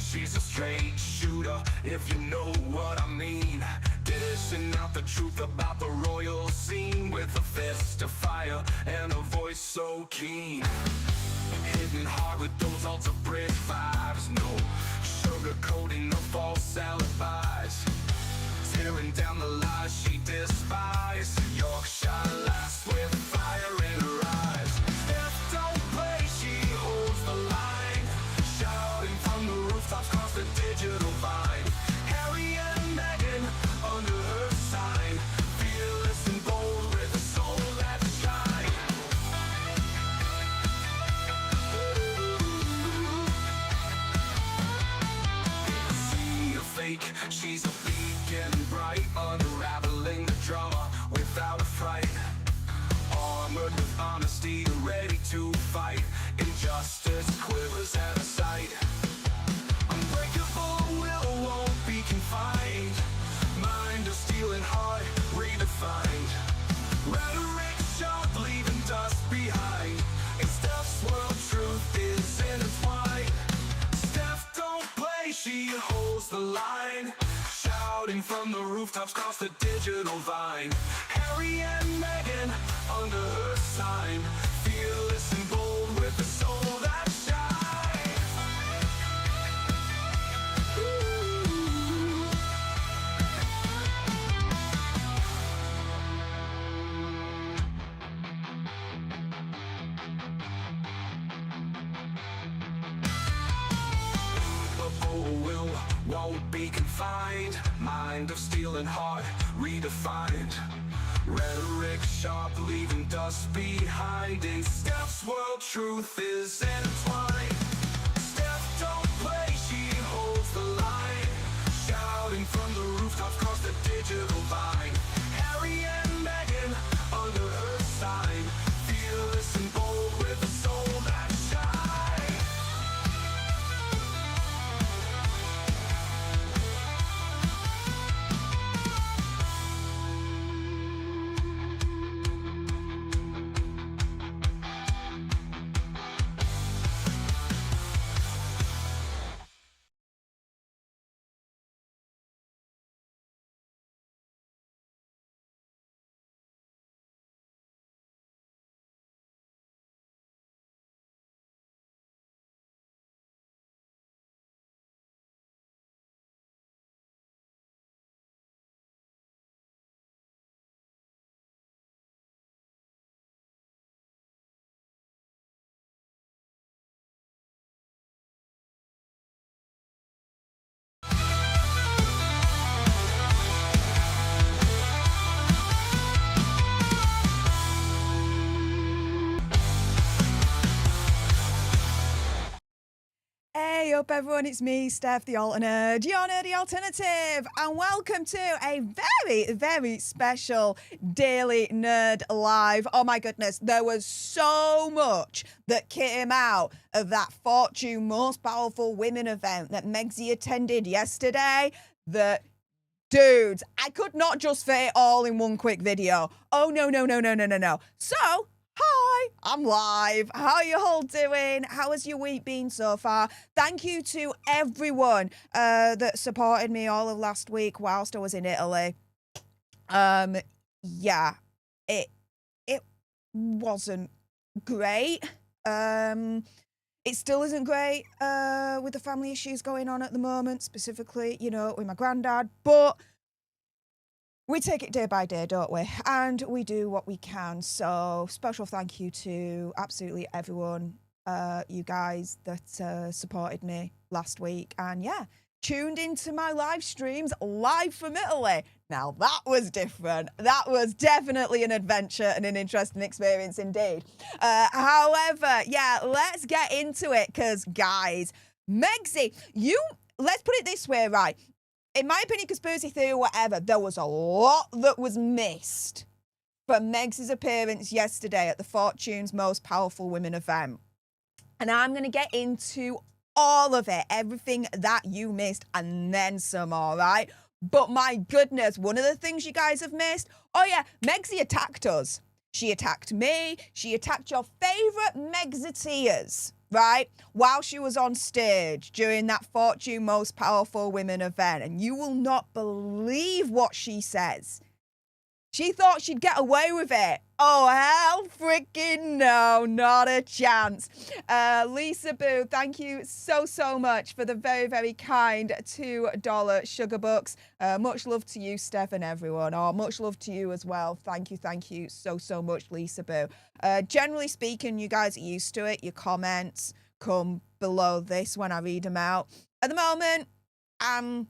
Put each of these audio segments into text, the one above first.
she's a straight shooter, if you know what I mean. Dishing out the truth about the royal scene, with a fist of fire and a voice so keen. Hitting hard with those altar bridge vibes, no sugarcoating, no false alibis. Tearing down the lies she despises. Yorkshire lass with fire in her eyes. Stef don't play, she holds the line, shouting from the rooftops across the digital vine. Harry and Meghan under her sign, fearless and bold with a soul that shines. In a sea of fake, she's a beacon bright, unraveling the drama without a fright. Armored with honesty, ready to fight. Injustice quivers at her sight. Unbreakable will won't be confined. Mind of steel and heart redefined. Rhetoric sharp, leaving dust behind. In Stef's world, truth is intertwined. Stef don't play, she holds the line, shouting from the rooftops across the digital vine. Harry and Meghan under her sign, fearless and bold with a soul that shines. Will won't be confined. Mind of steel and heart redefined. Rhetoric sharp, leaving dust behind. In Stef's world, truth is intertwined. Stef don't play, she holds the line, shouting from the rooftops across the digital vine. Harry and Meghan under her sign, fearless and bold with a soul that shines. Hey up everyone, it's me, Stef The Alter Nerd, your nerdy alternative, and welcome to a very, very special Daily Nerd Live. Oh my goodness, there was so much that came out of that Fortune Most Powerful Women event that Megsy attended yesterday that, dudes, I could not just fit it all in one quick video. Oh no. So, hi, I'm live. How are you all doing? How has your week been so far? Thank you to everyone that supported me all of last week whilst I was in Italy. Yeah, it wasn't great. It still isn't great with the family issues going on at the moment, specifically, you know, with my granddad, but we take it day by day, don't we? And we do what we can. So special thank you to absolutely everyone, you guys that supported me last week. And yeah, tuned into my live streams live from Italy. Now that was different. That was definitely an adventure and an interesting experience indeed. However, yeah, let's get into it because guys, Megsy, let's put it this way, right? In my opinion, conspiracy theory or whatever, there was a lot that was missed from Megsy's appearance yesterday at the Fortune's Most Powerful Women event. And I'm going to get into all of it, everything that you missed, and then some, all right? But my goodness, one of the things you guys have missed, oh yeah, Megsy attacked us. She attacked me. She attacked your favourite Megxiteers. right, while she was on stage during that Fortune Most Powerful Women event. And you will not believe what she says. She thought she'd get away with it. Oh, hell freaking no, not a chance. Lisa Boo, thank you so much for the very, very kind $2 sugar bucks. Much love to you, Steph, and everyone. Oh, much love to you as well. Thank you so much, Lisa Boo. Generally speaking, you guys are used to it. Your comments come below this when I read them out. At the moment, I'm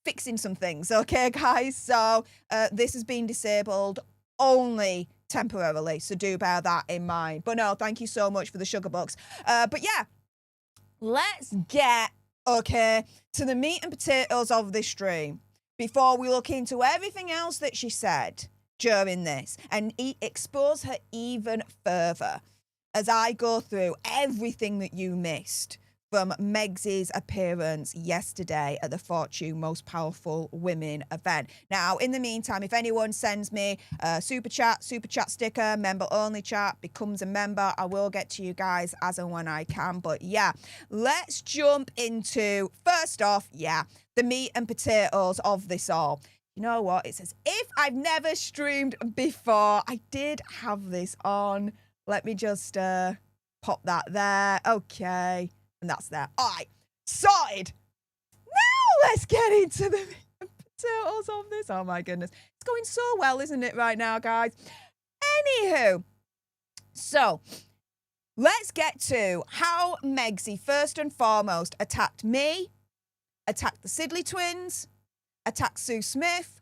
fixing some things, okay, guys? So this has been disabled only temporarily, so do bear that in mind. But no, thank you so much for the sugar bucks. But yeah, let's get, okay, to the meat and potatoes of this stream before we look into everything else that she said during this and expose her even further as I go through everything that you missed from Meg's appearance yesterday at the Fortune Most Powerful Women event. Now, in the meantime, if anyone sends me a super chat sticker, member only chat, becomes a member, I will get to you guys as and when I can. But yeah, let's jump into, first off, yeah, the meat and potatoes of this all. You know what? It says, if I've never streamed before, I did have this on. Let me just pop that there. Okay. And that's there. All right, sorted. Now let's get into the potatoes of this. Oh my goodness. It's going so well, isn't it, right now, guys? Anywho, so let's get to how Megsy first and foremost attacked me, attacked the Sidley twins, attacked Sue Smith,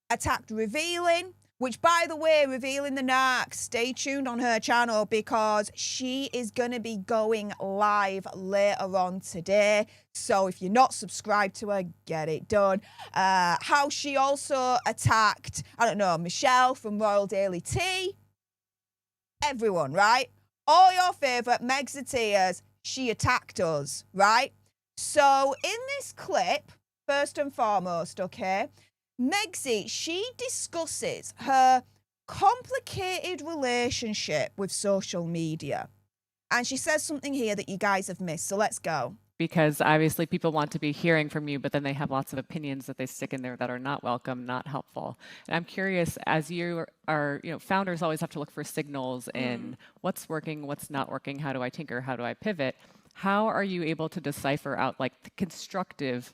attacked Revealing, which, by the way, Revealing the Narc, stay tuned on her channel because she is going to be going live later on today. So if you're not subscribed to her, get it done. How she also attacked, I don't know, Michelle from Royal Daily Tea. Everyone, right? All your favourite Meg's she attacked us, right? So in this clip, first and foremost, okay, Megsy, she discusses her complicated relationship with social media. And she says something here that you guys have missed. So let's go. Because obviously people want to be hearing from you, but then they have lots of opinions that they stick in there that are not welcome, not helpful. And I'm curious, as you are, founders always have to look for signals in what's working, what's not working, how do I tinker, how do I pivot? How are you able to decipher out like the constructive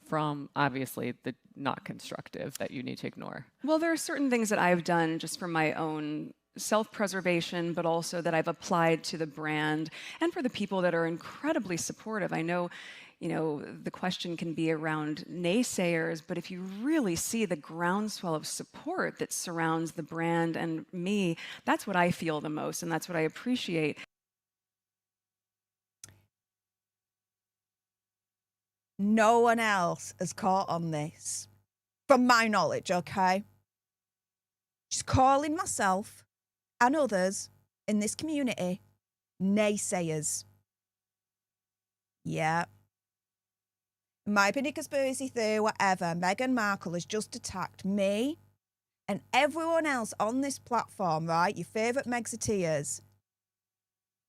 from obviously the not constructive that you need to ignore? Well, there are certain things that I've done just for my own self-preservation, but also that I've applied to the brand and for the people that are incredibly supportive. I know, the question can be around naysayers, but if you really see the groundswell of support that surrounds the brand and me, that's what I feel the most, and that's what I appreciate. No one else has caught on this, from my knowledge, okay? She's calling myself and others in this community naysayers. Yeah. In my opinion, conspiracy theory, whatever, Meghan Markle has just attacked me and everyone else on this platform, right? Your favourite Megxiteers,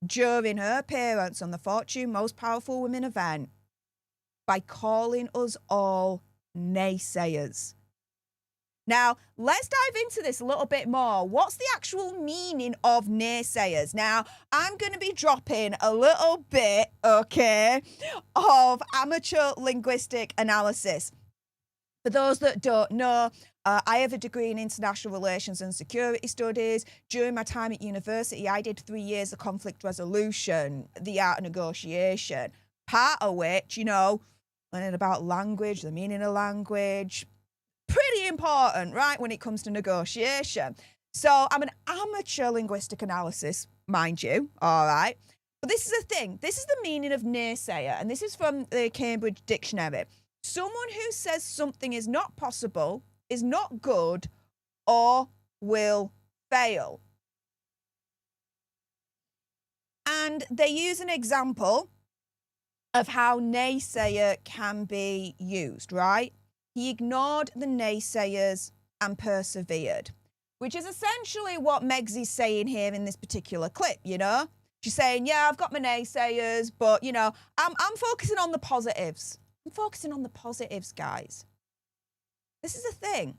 during her appearance on the Fortune Most Powerful Women event, by calling us all naysayers. Now, let's dive into this a little bit more. What's the actual meaning of naysayers? Now, I'm going to be dropping a little bit, okay, of amateur linguistic analysis. For those that don't know, I have a degree in international relations and security studies. During my time at university, I did 3 years of conflict resolution, the art of negotiation, part of which, learning about language, the meaning of language, pretty important, right, when it comes to negotiation. So I'm an amateur linguistic analysis, mind you, all right? But this is the thing. This is the meaning of naysayer, and this is from the Cambridge Dictionary. Someone who says something is not possible, is not good, or will fail. And they use an example of how naysayer can be used, right? He ignored the naysayers and persevered, which is essentially what Meg's is saying here in this particular clip, She's saying, yeah, I've got my naysayers, but, you know, I'm focusing on the positives. I'm focusing on the positives, guys. This is the thing.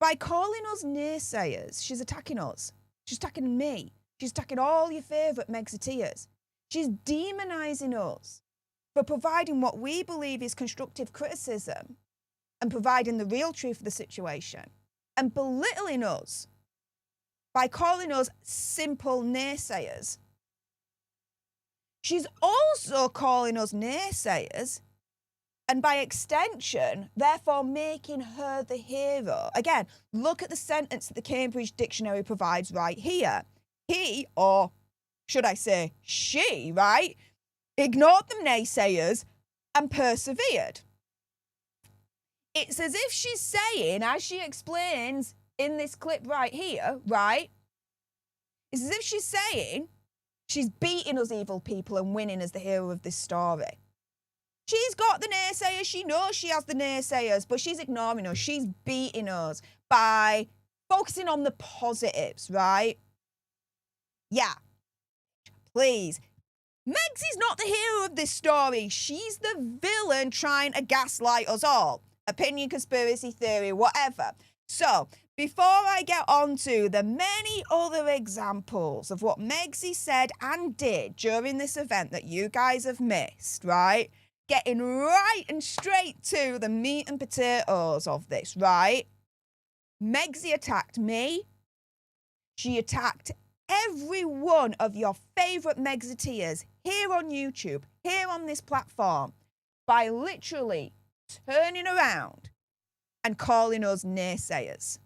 By calling us naysayers, she's attacking us. She's attacking me. She's attacking all your favourite Megxiteers. She's demonising us for providing what we believe is constructive criticism and providing the real truth of the situation, and belittling us by calling us simple naysayers. She's also calling us naysayers, and by extension, therefore making her the hero. Again, look at the sentence that the Cambridge Dictionary provides right here. He, or should I say she, right, ignored the naysayers and persevered. It's as if she's saying, as she explains in this clip right here, right, it's as if she's saying she's beating us evil people and winning as the hero of this story. She's got the naysayers, she knows she has the naysayers, but she's ignoring us. She's beating us by focusing on the positives, right? Yeah, please. Megsy's not the hero of this story. She's the villain trying to gaslight us all. Opinion, conspiracy theory, whatever. So, before I get on to the many other examples of what Megxy said and did during this event that you guys have missed, right? Getting right and straight to the meat and potatoes of this, right? Megxy attacked me. She attacked every one of your favourite Megxiteers here on YouTube, here on this platform, by literally turning around and calling us naysayers.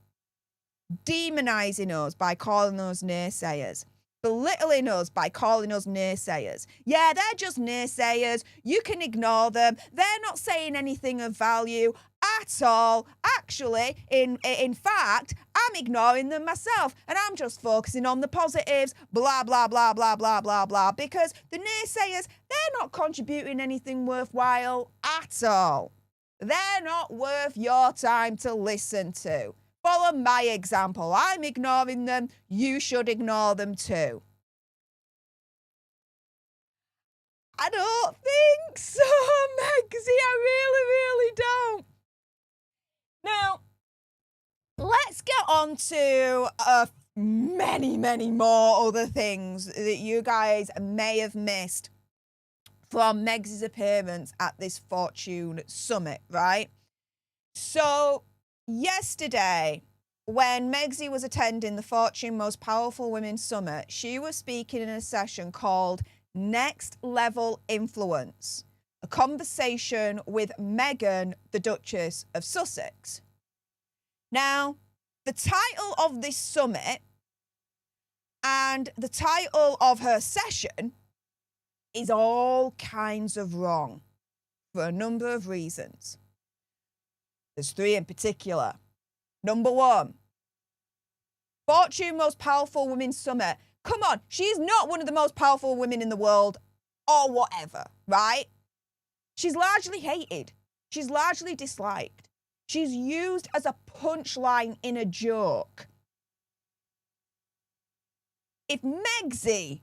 Demonising us by calling us naysayers. Belittling us by calling us naysayers. Yeah, they're just naysayers. You can ignore them. They're not saying anything of value at all. Actually, in fact, I'm ignoring them myself and I'm just focusing on the positives, blah, blah, blah, blah, blah, blah, blah, because the naysayers, they're not contributing anything worthwhile at all. They're not worth your time to listen to. Follow my example. I'm ignoring them. You should ignore them too. I don't think so, Megxy. I really, really don't. Now, let's get on to many, many more other things that you guys may have missed from Megxy's appearance at this Fortune Summit, right? So, yesterday, when Megxy was attending the Fortune Most Powerful Women Summit, she was speaking in a session called Next Level Influence, a conversation with Meghan, the Duchess of Sussex. Now, the title of this summit and the title of her session is all kinds of wrong for a number of reasons. There's three in particular. Number one, Fortune Most Powerful Women Summit. Come on, she's not one of the most powerful women in the world or whatever, right? She's largely hated. She's largely disliked. She's used as a punchline in a joke. If Megxy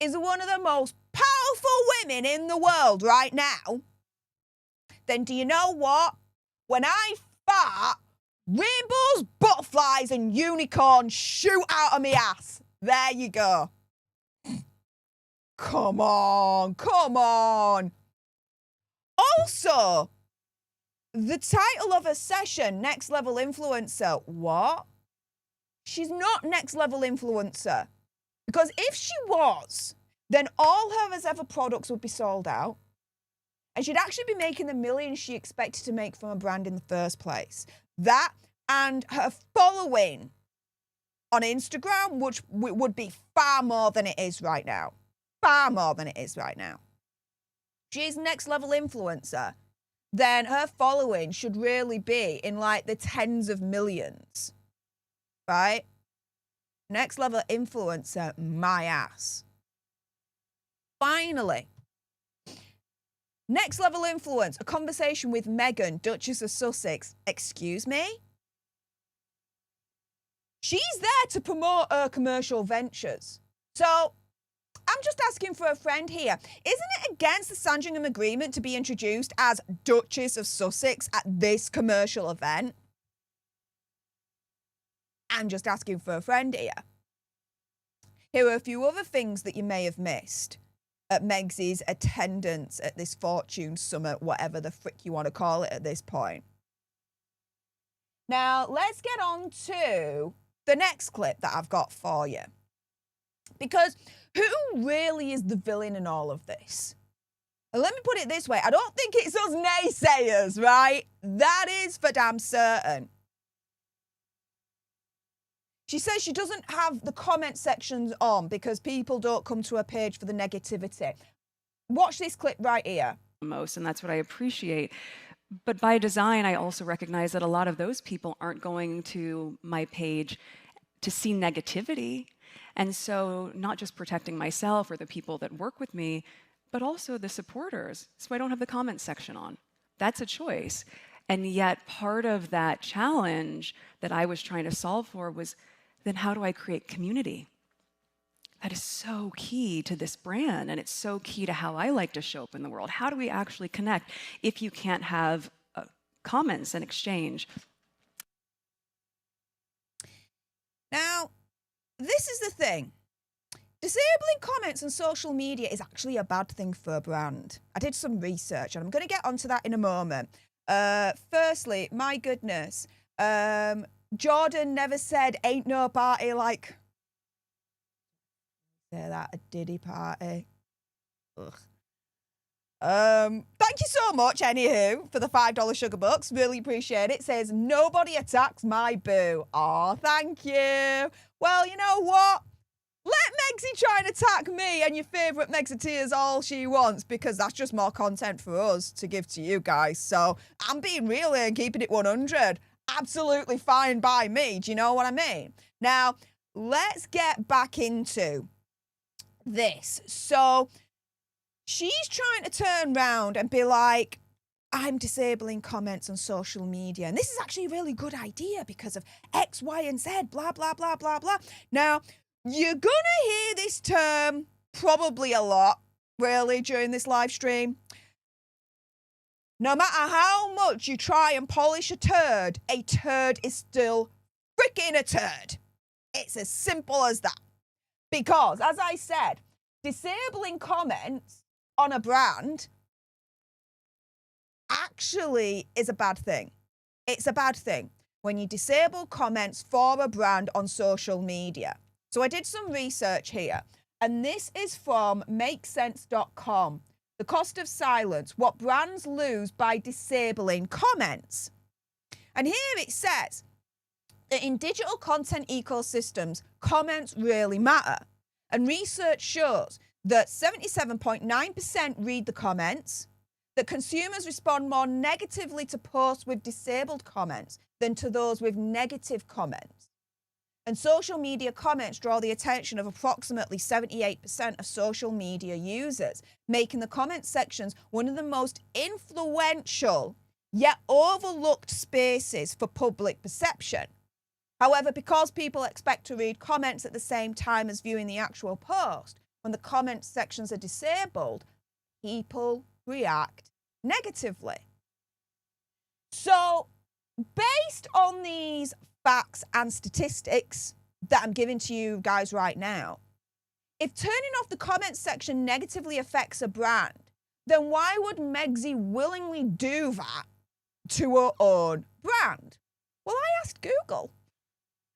is one of the most powerful women in the world right now, then do you know what? When I fart, rainbows, butterflies and unicorns shoot out of my ass. There you go. Come on, come on. Also, the title of her session, Next Level Influencer. What? She's not Next Level Influencer. Because if she was, then all her as ever products would be sold out. And she'd actually be making the millions she expected to make from a brand in the first place. That and her following on Instagram, which would be far more than it is right now. Far more than it is right now. She's Next Level Influencer. Then her following should really be in like the tens of millions. Right? Next Level Influencer, my ass. Finally, Next Level Influence, a conversation with Meghan, Duchess of Sussex. Excuse me? She's there to promote her commercial ventures. So I'm just asking for a friend here. Isn't it against the Sandringham Agreement to be introduced as Duchess of Sussex at this commercial event? I'm just asking for a friend here. Here are a few other things that you may have missed at Megsy's attendance at this Fortune Summit, whatever the frick you want to call it at this point. Now, let's get on to the next clip that I've got for you. Because who really is the villain in all of this? And let me put it this way. I don't think it's us naysayers, right? That is for damn certain. She says she doesn't have the comment sections on because people don't come to her page for the negativity. Watch this clip right here. Most, and that's what I appreciate. But by design, I also recognize that a lot of those people aren't going to my page to see negativity. And so not just protecting myself or the people that work with me, but also the supporters. So I don't have the comment section on. That's a choice. And yet part of that challenge that I was trying to solve for was, then how do I create community? That is so key to this brand, and it's so key to how I like to show up in the world. How do we actually connect if you can't have comments and exchange? Now, this is the thing. Disabling comments on social media is actually a bad thing for a brand. I did some research, and I'm going to get onto that in a moment. Firstly, my goodness, Jordan never said ain't no party like... Say that, a Diddy party. Ugh. Thank you so much, anywho, for the $5 sugar bucks. Really appreciate it. Says, nobody attacks my boo. Aw, thank you. Well, you know what? Let Megsy try and attack me and your favourite Megxiteers all she wants, because that's just more content for us to give to you guys. So I'm being real here and keeping it 100. Absolutely fine by me. Do you know what I mean? Now, let's get back into this. So she's trying to turn around and be like, I'm disabling comments on social media. And this is actually a really good idea because of X, Y, and Z, blah, blah, blah, blah, blah. Now, you're going to hear this term probably a lot, really, during this live stream. No matter how much you try and polish a turd is still freaking a turd. It's as simple as that. Because, as I said, disabling comments on a brand actually is a bad thing. It's a bad thing when you disable comments for a brand on social media. So I did some research here, and this is from makesense.com. The cost of silence, what brands lose by disabling comments. And here it says that in digital content ecosystems, comments really matter. And research shows that 77.9% read the comments, that consumers respond more negatively to posts with disabled comments than to those with negative comments. And social media comments draw the attention of approximately 78% of social media users, making the comment sections one of the most influential yet overlooked spaces for public perception. However, because people expect to read comments at the same time as viewing the actual post, when the comment sections are disabled, people react negatively. So, based on these facts and statistics that I'm giving to you guys right now, if turning off the comment section negatively affects a brand, then why would Megsy willingly do that to her own brand? Well, I asked Google.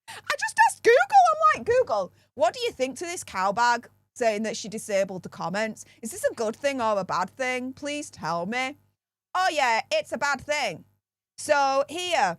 I just asked Google. I'm like, Google, what do you think to this cowbag saying that she disabled the comments? Is this a good thing or a bad thing? Please tell me. Oh yeah, it's a bad thing. So here,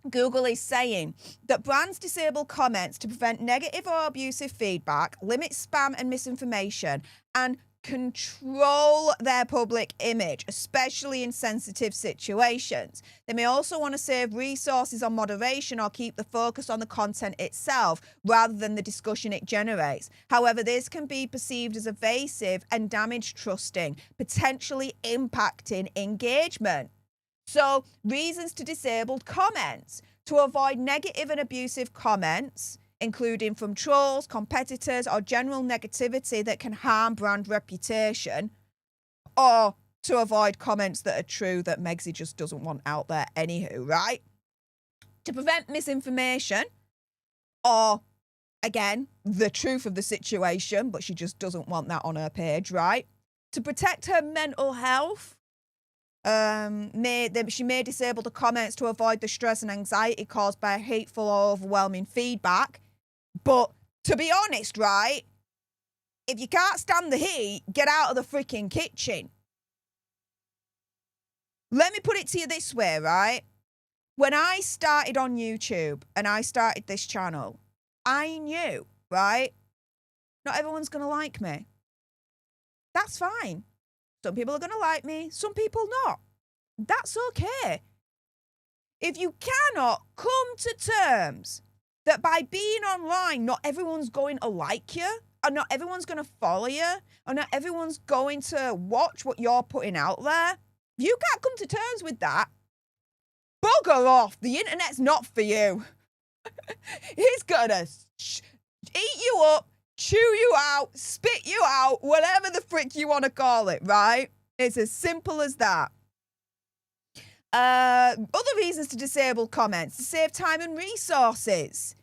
Google is saying that brands disable comments to prevent negative or abusive feedback, limit spam and misinformation, and control their public image, especially in sensitive situations. They may also want to save resources on moderation or keep the focus on the content itself rather than the discussion it generates. However, this can be perceived as evasive and damage trusting, potentially impacting engagement. So, reasons to disable comments. To avoid negative and abusive comments, including from trolls, competitors, or general negativity that can harm brand reputation, or to avoid comments that are true that Megsy just doesn't want out there anywho, right? To prevent misinformation, or again, the truth of the situation, but she just doesn't want that on her page, right? To protect her mental health, she may disable the comments to avoid the stress and anxiety caused by hateful or overwhelming feedback. But to be honest, right, if you can't stand the heat, get out of the freaking kitchen. Let me put it to you this way, right? When I started on YouTube and I started this channel, I knew, right, not everyone's going to like me. That's fine. Some people are going to like me, some people not. That's okay. If you cannot come to terms that by being online, not everyone's going to like you, and not everyone's going to follow you, and not everyone's going to watch what you're putting out there, if you can't come to terms with that, bugger off. The internet's not for you. It's gonna eat you up, chew you out, spit you out, whatever the frick you want to call it, right? It's as simple as that. Other reasons to disable comments: to save time and resources.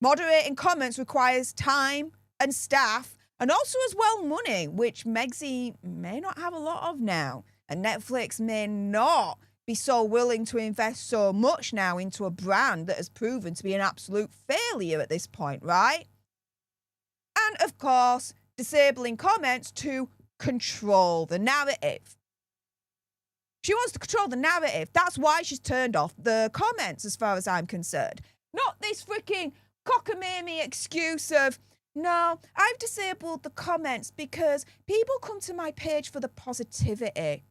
Moderating comments requires time and staff, and also as well money, which Megsy may not have a lot of now, and Netflix may not be so willing to invest so much now into a brand that has proven to be an absolute failure at this point, right? And of course, disabling comments to control the narrative. She wants to control the narrative. That's why she's turned off the comments, as far as I'm concerned. Not this freaking cockamamie excuse of, no, I've disabled the comments because people come to my page for the positivity.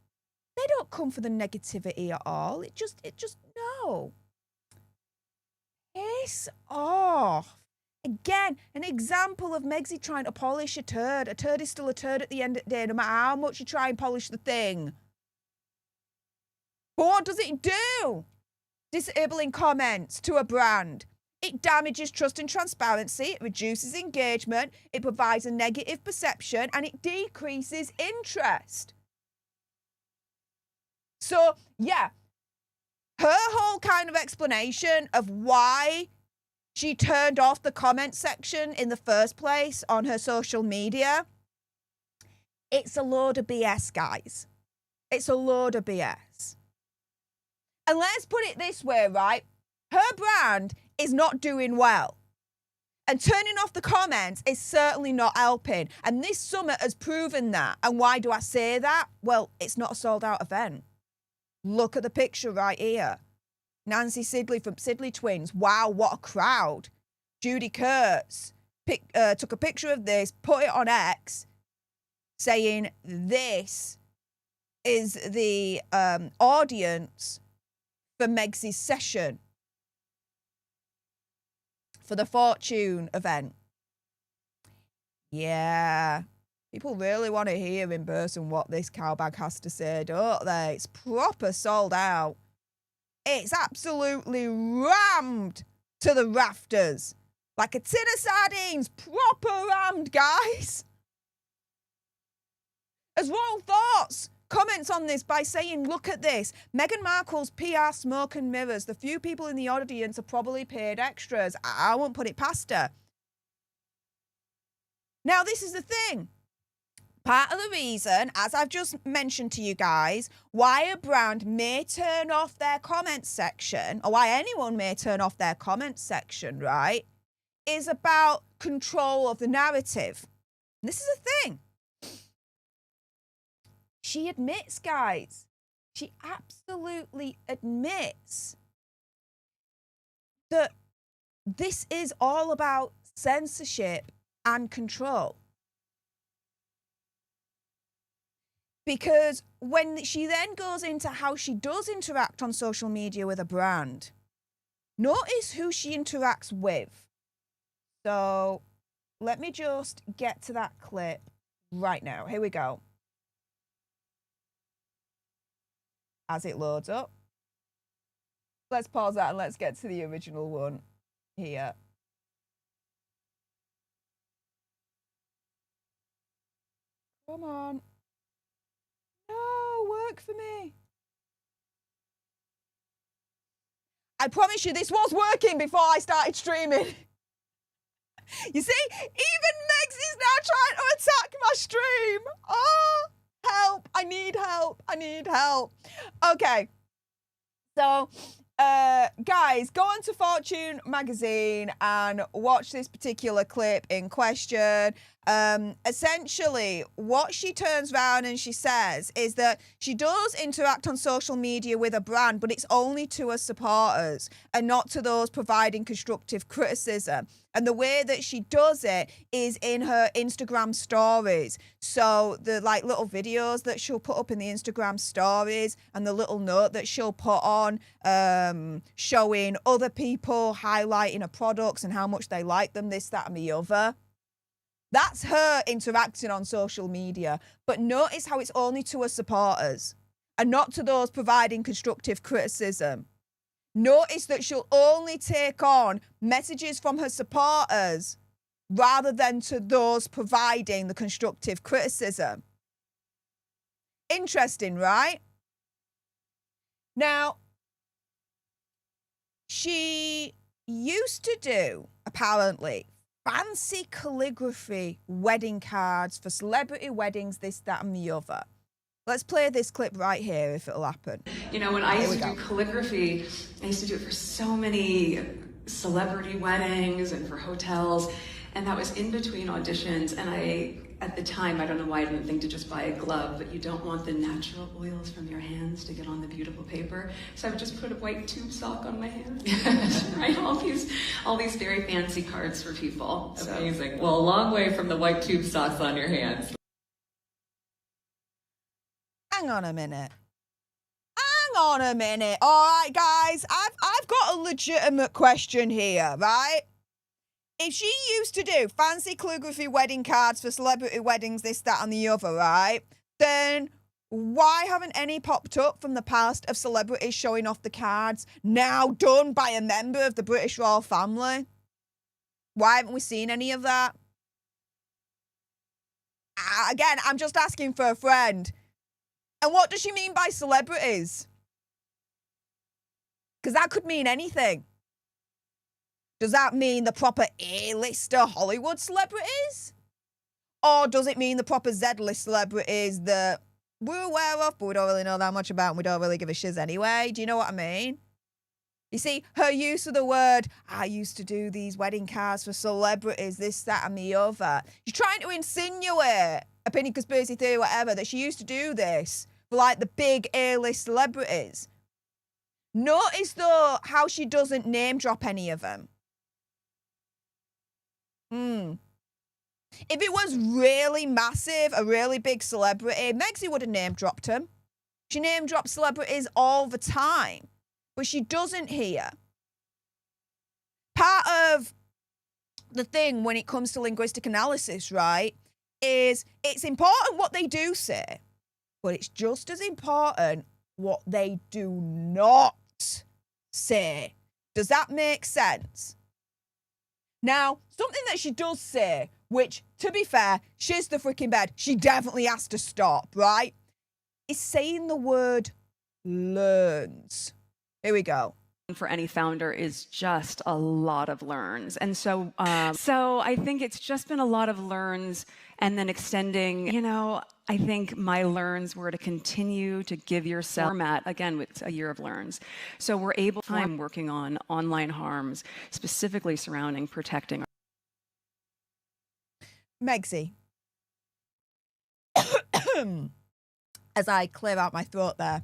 They don't come for the negativity at all. It just, no. Piss off. Again, an example of Megsy trying to polish a turd. A turd is still a turd at the end of the day, no matter how much you try and polish the thing. But what does it do? Disabling comments to a brand. It damages trust and transparency, it reduces engagement, it provides a negative perception, and it decreases interest. So, yeah, her whole kind of explanation of why she turned off the comment section in the first place on her social media, it's a load of BS, guys. It's a load of BS. And let's put it this way, right? Her brand is not doing well. And turning off the comments is certainly not helping. And this summit has proven that. And why do I say that? Well, it's not a sold-out event. Look at the picture right here. Nancy Sidley from Sidley Twins. Wow, what a crowd. Judy Kurtz took a picture of this, put it on X, saying this is the audience for Megsy's session for the Fortune event. Yeah. People really want to hear in person what this cowbag has to say, don't they? It's proper sold out. It's absolutely rammed to the rafters. Like a tin of sardines. Proper rammed, guys. As Royal Thoughts comments on this by saying, look at this. Meghan Markle's PR smoke and mirrors. The few people in the audience are probably paid extras. I won't put it past her. Now, this is the thing. Part of the reason, as I've just mentioned to you guys, why a brand may turn off their comment section, or why anyone may turn off their comment section, right, is about control of the narrative. And this is a thing. She admits, guys, she absolutely admits that this is all about censorship and control. Because when she then goes into how she does interact on social media with a brand, notice who she interacts with. So let me just get to that clip right now. Here we go. As it loads up. Let's pause that and let's get to the original one here. Come on. No, work for me. I promise you this was working before I started streaming. You see, even Megs is now trying to attack my stream. Oh, help. I need help. I need help. Okay. So, guys, go on to Fortune magazine and watch this particular clip in question. Essentially, what she turns around and she says is that she does interact on social media with a brand, but it's only to her supporters and not to those providing constructive criticism. And the way that she does it is in her Instagram stories. So the like little videos that she'll put up in the Instagram stories and the little note that she'll put on showing other people highlighting her products and how much they like them, this, that, and the other. That's her interacting on social media. But notice how it's only to her supporters and not to those providing constructive criticism. Notice that she'll only take on messages from her supporters rather than to those providing the constructive criticism. Interesting, right? Now, she used to do, apparently, fancy calligraphy wedding cards for celebrity weddings, this, that, and the other. Let's play this clip right here if it'll happen. You know, when I used to do calligraphy, I used to do it for so many celebrity weddings and for hotels, and that was in between auditions. And at the time, I don't know why I didn't think to just buy a glove, but you don't want the natural oils from your hands to get on the beautiful paper. So I would just put a white tube sock on my hand, write all these very fancy cards for people. Amazing. Well, a long way from the white tube socks on your hands. Hang on a minute. Hang on a minute. All right, guys, I've got a legitimate question here, right? If she used to do fancy calligraphy wedding cards for celebrity weddings, this, that, and the other, right? Then why haven't any popped up from the past of celebrities showing off the cards now done by a member of the British royal family? Why haven't we seen any of that? Again, I'm just asking for a friend. And what does she mean by celebrities? Because that could mean anything. Does that mean the proper A-lister Hollywood celebrities? Or does it mean the proper Z-list celebrities that we're aware of, but we don't really know that much about and we don't really give a shiz anyway? Do you know what I mean? You see, her use of the word, I used to do these wedding cards for celebrities, this, that, and the other. She's trying to insinuate, opinion, conspiracy theory, whatever, that she used to do this for like the big A-list celebrities. Notice though how she doesn't name drop any of them. If it was really massive, a really big celebrity, Megsy would have name dropped him. She name drops celebrities all the time, but she doesn't here. Part of the thing when it comes to linguistic analysis, right, is it's important what they do say, but it's just as important what they do not say. Does that make sense? Now, something that she does say, which, to be fair, she's the freaking bed, she definitely has to stop, right? Is saying the word learns. Here we go. For any founder is just a lot of learns. And so I think it's just been a lot of learns and then extending, you know, I think my learns were to continue to give yourself format, again, with a year of learns. So we're able to, I'm working on online harms, specifically surrounding protecting. Megsy. As I clear out my throat there.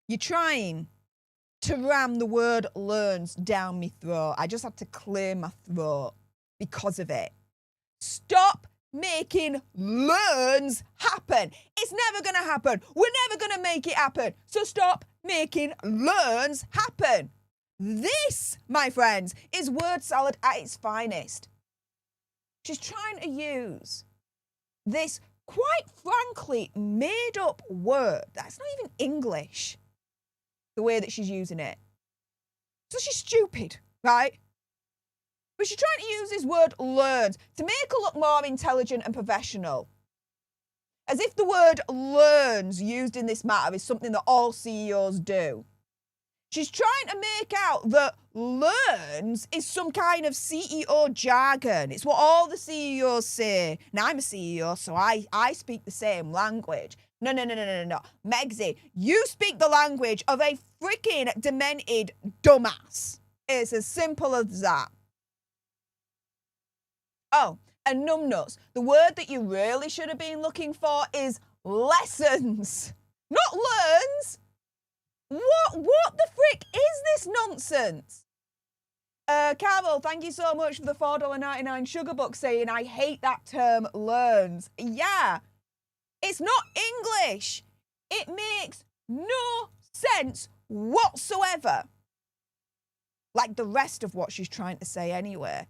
You're trying to ram the word learns down my throat. I just had to clear my throat because of it. Stop making learns happen. It's never going to happen. We're never going to make it happen. So stop making learns happen. This, my friends, is word salad at its finest. She's trying to use this quite frankly made up word that's not even English, the way that she's using it. So she's stupid, right? But she's trying to use this word learns to make her look more intelligent and professional. As if the word learns used in this matter is something that all CEOs do. She's trying to make out that learns is some kind of CEO jargon. It's what all the CEOs say. Now, I'm a CEO, so I speak the same language. No. Megsy, you speak the language of a freaking demented dumbass. It's as simple as that. Oh, and numbnuts. The word that you really should have been looking for is lessons, not learns. What the frick is this nonsense? Carol, thank you so much for the $4.99 sugar book saying I hate that term learns. Yeah, it's not English. It makes no sense whatsoever. Like the rest of what she's trying to say anyway.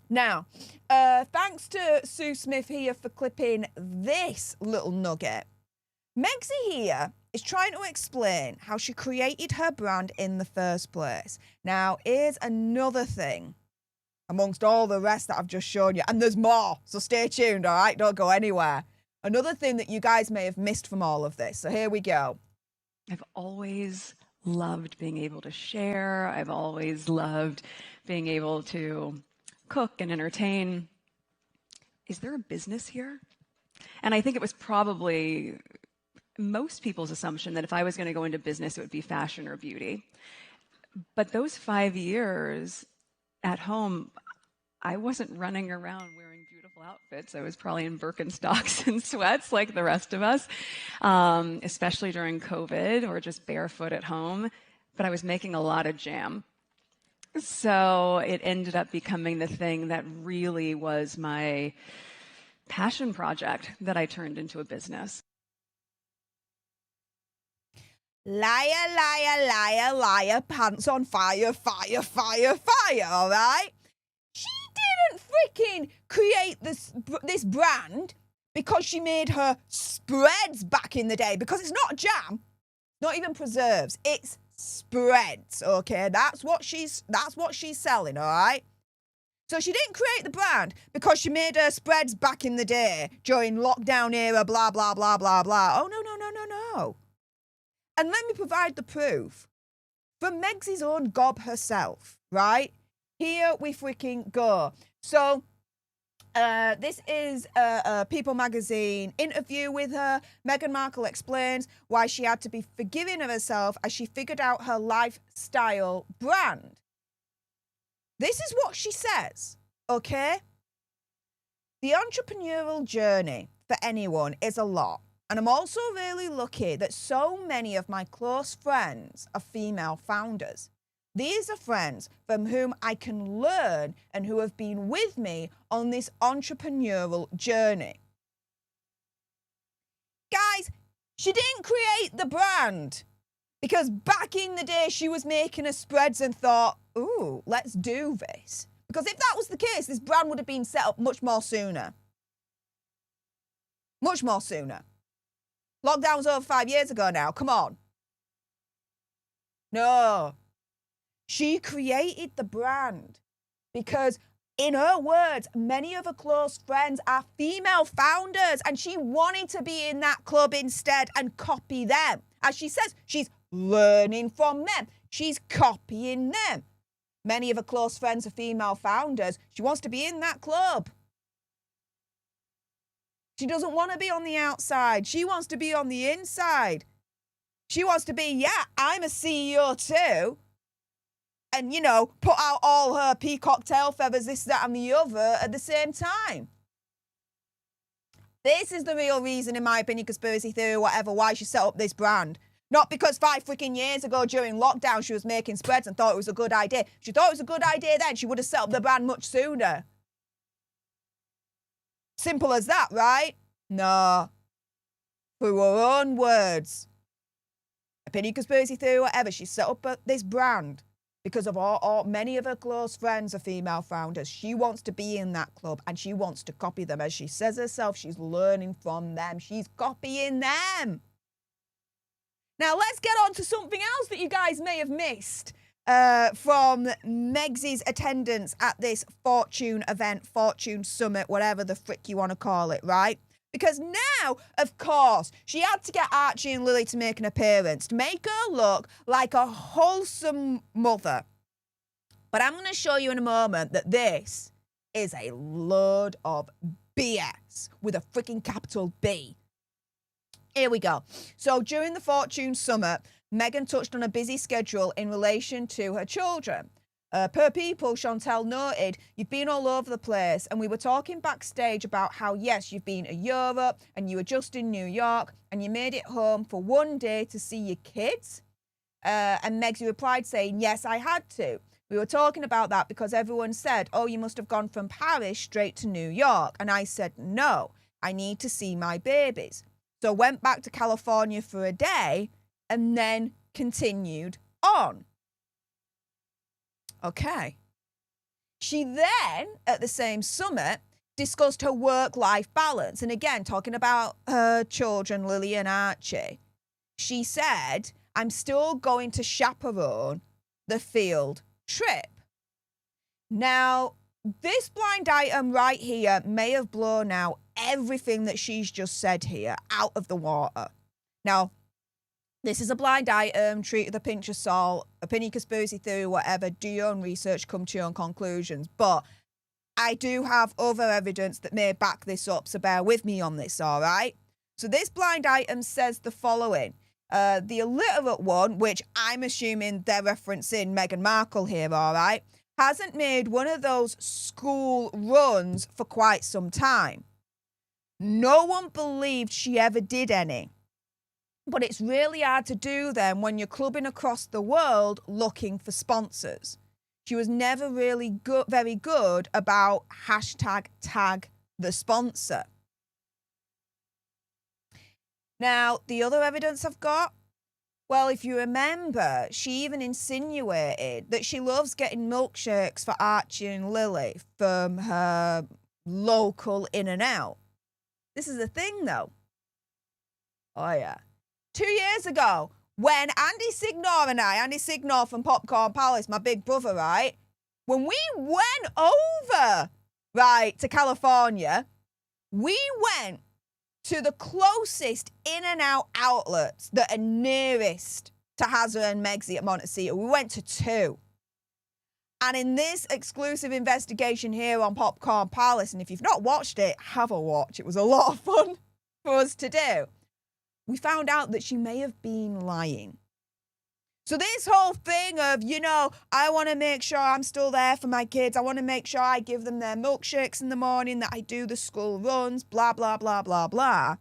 Now, thanks to Sue Smith here for clipping this little nugget. Megsy here is trying to explain how she created her brand in the first place. Now, here's another thing amongst all the rest that I've just shown you, and there's more, so stay tuned, all right? Don't go anywhere. Another thing that you guys may have missed from all of this, so here we go. I've always loved being able to share. I've always loved being able to cook and entertain. Is there a business here? And I think it was probably most people's assumption that if I was going to go into business, it would be fashion or beauty. But those 5 years at home, I wasn't running around wearing beautiful outfits. I was probably in Birkenstocks and sweats like the rest of us, especially during COVID, or just barefoot at home. But I was making a lot of jam. So it ended up becoming the thing that really was my passion project that I turned into a business. Liar, liar, liar, liar, pants on fire, fire, fire, fire, all right? She didn't freaking create this brand because she made her spreads back in the day, because it's not jam, not even preserves, it's spreads, okay? That's what she's selling, all right? So she didn't create the brand because she made her spreads back in the day during lockdown era, blah, blah, blah, blah, blah. Oh, no. And let me provide the proof. From Megsy's own gob herself, right? Here we freaking go. So this is a People magazine interview with her. Meghan Markle explains why she had to be forgiving of herself as she figured out her lifestyle brand. This is what she says, okay? The entrepreneurial journey for anyone is a lot. And I'm also really lucky that so many of my close friends are female founders. These are friends from whom I can learn and who have been with me on this entrepreneurial journey. Guys, she didn't create the brand because back in the day she was making her spreads and thought, ooh, let's do this. Because if that was the case, this brand would have been set up much more sooner. Much more sooner. Lockdown was over 5 years ago now. Come on. No. She created the brand because, in her words, many of her close friends are female founders and she wanted to be in that club instead and copy them. As she says, she's learning from them. She's copying them. Many of her close friends are female founders. She wants to be in that club. She doesn't want to be on the outside. She wants to be on the inside. She wants to be, yeah, I'm a CEO too. And, you know, put out all her peacock tail feathers, this, that, and the other at the same time. This is the real reason, in my opinion, conspiracy theory, whatever, why she set up this brand. Not because 5 freaking years ago during lockdown she was making spreads and thought it was a good idea. If she thought it was a good idea then, she would have set up the brand much sooner. Simple as that, right? No. Through her own words. Opinion, conspiracy theory, whatever, she set up this brand because of many of her close friends are female founders. She wants to be in that club and she wants to copy them. As she says herself, she's learning from them. She's copying them. Now let's get on to something else that you guys may have missed. from Megsy's attendance at this fortune event, fortune summit, whatever the frick you want to call it, right? Because now, of course, she had to get Archie and Lily to make an appearance to make her look like a wholesome mother. But I'm going to show you in a moment that this is a load of BS with a freaking capital B. Here we go. So during the Fortune Summit, Meghan touched on a busy schedule in relation to her children. Per People, Chantel noted, "You've been all over the place, and we were talking backstage about how, yes, you've been to Europe, and you were just in New York, and you made it home for one day to see your kids." And Megsy replied saying, "Yes, I had to. We were talking about that because everyone said, oh, you must have gone from Paris straight to New York." And I said, "No, I need to see my babies." So went back to California for a day and then continued on. Okay. She then, at the same summit, discussed her work-life balance. And again, talking about her children, Lily and Archie. She said, "I'm still going to chaperone the field trip." Now, this blind item right here may have blown out everything that she's just said here out of the water. Now, this is a blind item, treat with a pinch of salt, opinion, conspiracy theory, whatever. Do your own research, come to your own conclusions. But I do have other evidence that may back this up, so bear with me on this, all right? So this blind item says the following. The illiterate one, which I'm assuming they're referencing Meghan Markle here, all right, hasn't made one of those school runs for quite some time. No one believed she ever did any. But it's really hard to do them when you're clubbing across the world looking for sponsors. She was never really very good about #tag the sponsor. Now, the other evidence I've got, well, if you remember, she even insinuated that she loves getting milkshakes for Archie and Lily from her local In-N-Out. This is the thing, though. Oh, yeah. 2 years ago, when Andy Signor from Popcorn Palace, my big brother, right? When we went over, right, to California, we went to the closest In-N-Out outlets that are nearest to Hazza and Megsy at Montecito. We went to 2. And in this exclusive investigation here on Popcorn Palace, and if you've not watched it, have a watch. It was a lot of fun for us to do. We found out that she may have been lying. So this whole thing of, I want to make sure I'm still there for my kids. I want to make sure I give them their milkshakes in the morning, that I do the school runs, blah, blah, blah, blah, blah.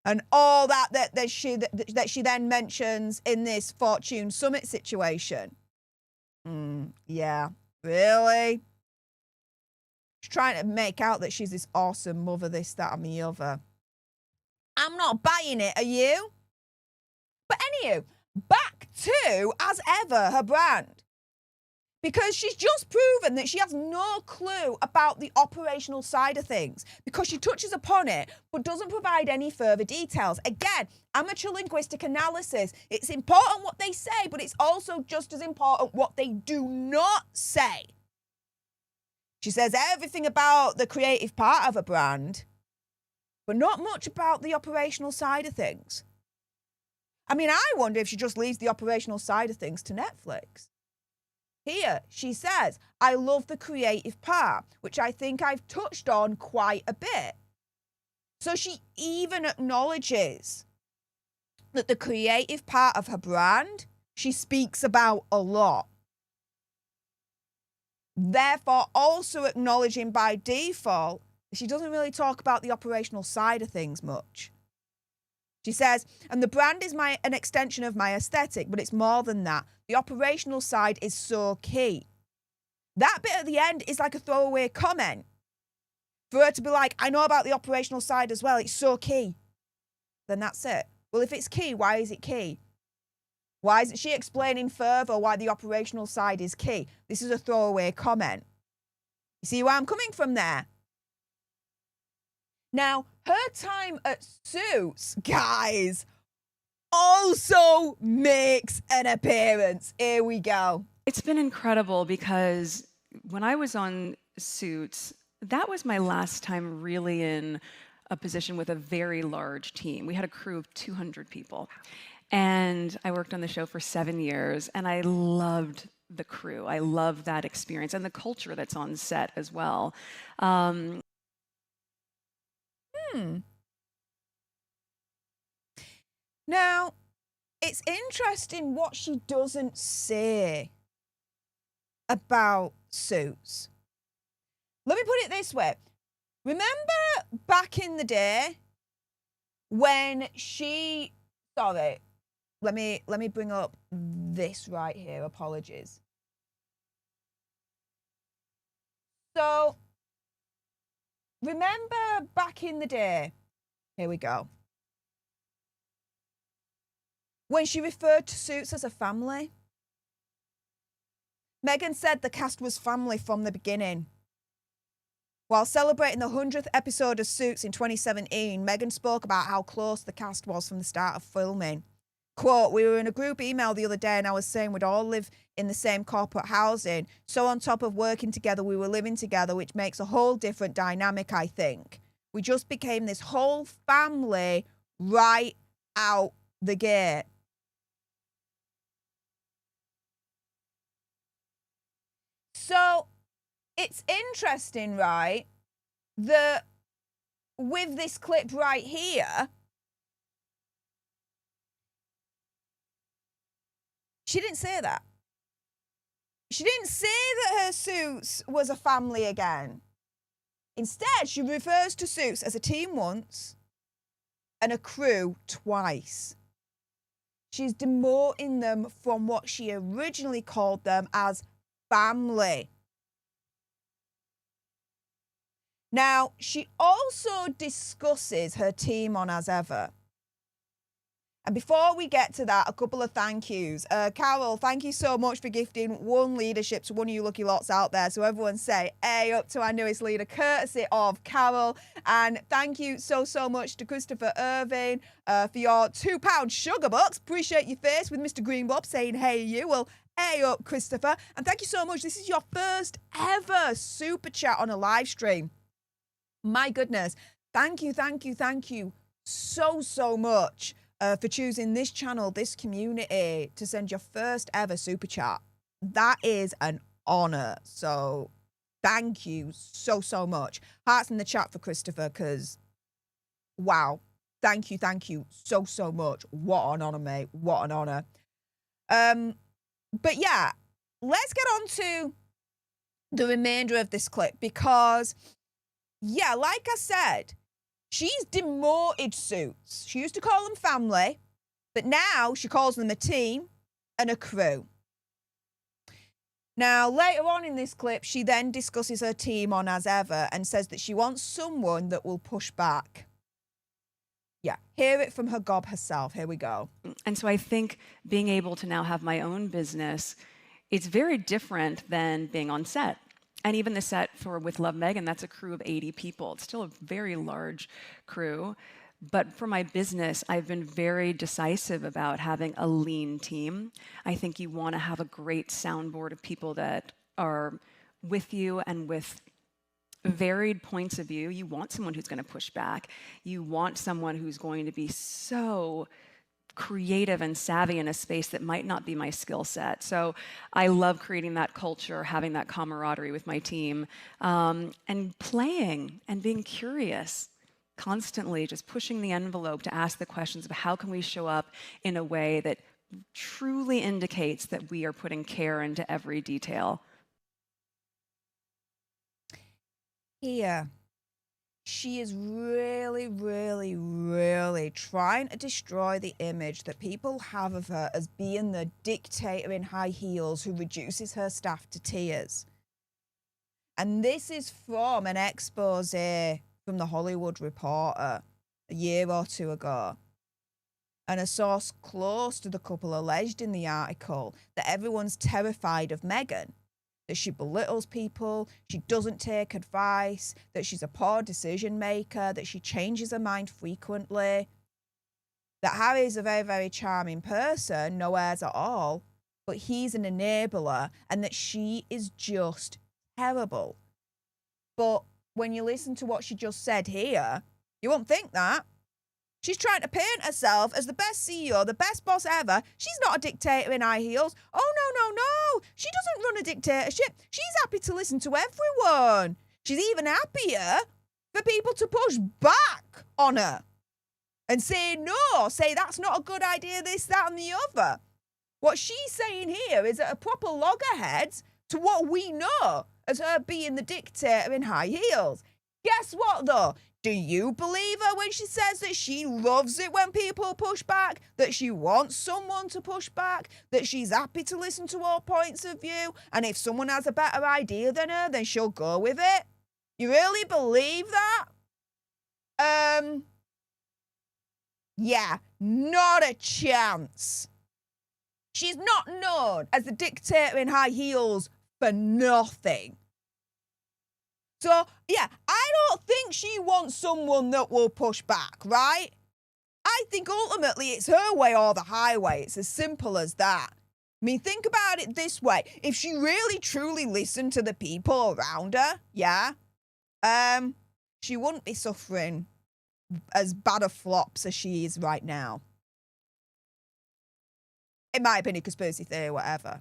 And all that she then mentions in this Fortune Summit situation. Yeah, really? She's trying to make out that she's this awesome mother, this, that, and the other. I'm not buying it, are you? But anywho, back to, as ever, her brand. Because she's just proven that she has no clue about the operational side of things, because she touches upon it but doesn't provide any further details. Again, amateur linguistic analysis. It's important what they say, but it's also just as important what they do not say. She says everything about the creative part of a brand, but not much about the operational side of things. I mean, I wonder if she just leaves the operational side of things to Netflix. Here, she says, I love the creative part, which I think I've touched on quite a bit. So she even acknowledges that the creative part of her brand, she speaks about a lot. Therefore, also acknowledging by default, she doesn't really talk about the operational side of things much. She says, and the brand is an extension of my aesthetic, but it's more than that. The operational side is so key. That bit at the end is like a throwaway comment. For her to be like, I know about the operational side as well, it's so key. Then that's it. Well, if it's key, why is it key? Why isn't she explaining further why the operational side is key? This is a throwaway comment. You see where I'm coming from there? Now, her time at Suits, guys, also makes an appearance. Here we go. It's been incredible because when I was on Suits, that was my last time really in a position with a very large team. We had a crew of 200 people. And I worked on the show for 7 years, and I loved the crew. I loved that experience and the culture that's on set as well. Now, it's interesting what she doesn't say about Suits. Let me put it this way. Remember back in the day when she, sorry, let me bring up this right here. Apologies. So, remember back in the day, here we go, when she referred to Suits as a family? Meghan said the cast was family from the beginning. While celebrating the 100th episode of Suits in 2017, Meghan spoke about how close the cast was from the start of filming. Quote, "We were in a group email the other day and I was saying we'd all live in the same corporate housing. So on top of working together, we were living together, which makes a whole different dynamic, I think. We just became this whole family right out the gate." So it's interesting, right, that with this clip right here, she didn't say that. She didn't say that her Suits was a family again. Instead, she refers to Suits as a team once and a crew twice. She's demoting them from what she originally called them as family. Now, she also discusses her team on As Ever. And before we get to that, a couple of thank yous. Carol, thank you so much for gifting one leadership to one of you lucky lots out there. So everyone say, "A up to our newest leader," courtesy of Carol. And thank you so much to Christopher Irving for your £2 sugar bucks. Appreciate your face with Mr. Greenbob saying, "Hey you." Well, A up, Christopher. And thank you so much. This is your first ever super chat on a live stream. My goodness. Thank you so much. For choosing this channel, this community, to send your first ever super chat. That is an honor. So thank you so much. Hearts in the chat for Christopher, because wow. Thank you so much. What an honor, mate. What an honor. But yeah, let's get on to the remainder of this clip because, yeah, like I said, she's demoted Suits. She used to call them family, but now she calls them a team and a crew. Now, later on in this clip, she then discusses her team on As Ever and says that she wants someone that will push back. Yeah, hear it from her gob herself. Here we go. And so I think being able to now have my own business, it's very different than being on set. And even the set for With Love Meghan, that's a crew of 80 people. It's still a very large crew. But for my business, I've been very decisive about having a lean team. I think you want to have a great soundboard of people that are with you and with varied points of view. You want someone who's going to push back. You want someone who's going to be so creative and savvy in a space that might not be my skill set. So I love creating that culture, having that camaraderie with my team, and playing and being curious, constantly just pushing the envelope to ask the questions of how can we show up in a way that truly indicates that we are putting care into every detail. Here, she is really trying to destroy the image that people have of her as being the dictator in high heels who reduces her staff to tears. And this is from an expose from the Hollywood Reporter a year or two ago. And a source close to the couple alleged in the article that everyone's terrified of Meghan, that she belittles people, she doesn't take advice, that she's a poor decision maker, that she changes her mind frequently. that Harry's a very, very charming person, no airs at all, but he's an enabler, and that she is just terrible. But when you listen to what she just said here, you won't think that. She's trying to paint herself as the best CEO, the best boss ever. She's not a dictator in high heels. Oh, no. She doesn't run a dictatorship. She's happy to listen to everyone. She's even happier for people to push back on her and say no, say that's not a good idea, this, that, and the other. What she's saying here is at a proper loggerheads to what we know as her being the dictator in high heels. Guess what, though? Do you believe her when she says that she loves it when people push back, that she wants someone to push back, that she's happy to listen to all points of view, and if someone has a better idea than her, then she'll go with it? You really believe that? Yeah, not a chance. She's not known as the dictator in high heels for nothing. So, yeah, I don't think she wants someone that will push back, right? I think ultimately it's her way or the highway. It's as simple as that. I mean, think about it this way. If she really truly listened to the people around her, yeah, she wouldn't be suffering as bad of flops as she is right now. In my opinion, conspiracy theory, whatever.